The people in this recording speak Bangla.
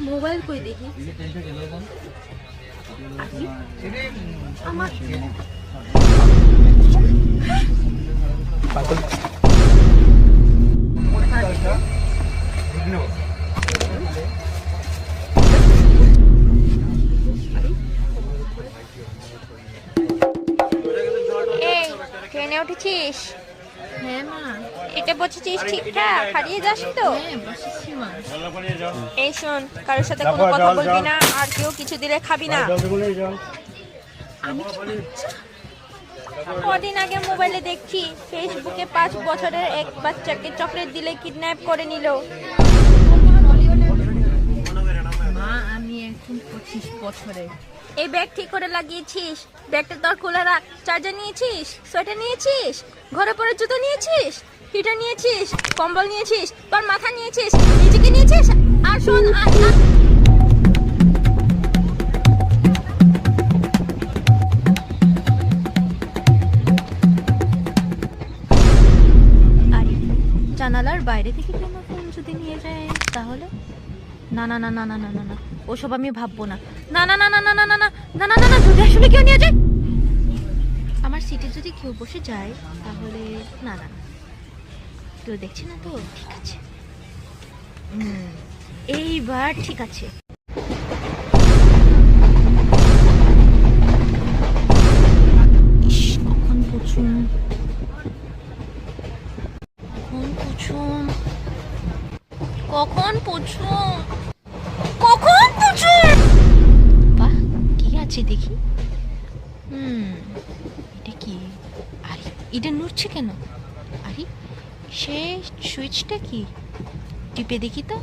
মোবাইল কই দেখি আমার ট্রেনে উঠেছিস? হ্যাঁ মা। এটা বসেছিস ঠিকঠাক? হারিয়ে যাস তো? হ্যাঁ বসেছি মা। এই শোন, কারোর সাথে কোনো কথা বলবি না, আর কেউ কিছু দিলে খাবি না। আমি কি বাচ্চা? কদিন আগে মোবাইলে দেখছি ফেসবুকে 5 বছরের এক বাচ্চাকে চকলেট দিলে কিডন্যাপ করে নিল। মা আমি এখন 25 বছরের। এই ব্যাগ ঠিক করে লাগিয়েছিস? ব্যাগটা তোর খোলা রাখ। চার্জার নিয়েছিস? সোয়েটার নিয়েছিস? ঘরে পরে জুতো নিয়েছিস? হিটার নিয়েছিস? কম্বল নিয়েছিস? তোর মাথা নিয়েছিস? নিজেকে নিয়েছিস? আর শোন, জানালার বাইরে থেকে কি আমার ফোন যদি নিয়ে যায় তাহলে? না না না না না না না না, ওসব আমি ভাববো না। না না না না না না না না না না না না, যদি আসলে কেউ নিয়ে যায়, আমার সিটে যদি কেউ বসে যায় তাহলে না না, কেউ দেখছে না তো? ঠিক আছে, এইবার ঠিক আছে। কখন পৌঁছুন, কখন পৌঁছুন, কখন পৌঁছুন? বাহ, কি আছে দেখি। এটা কি? আরে এটা নড়ছে কেন? আরে সে সুইচটা কি? টিপে দেখি তো।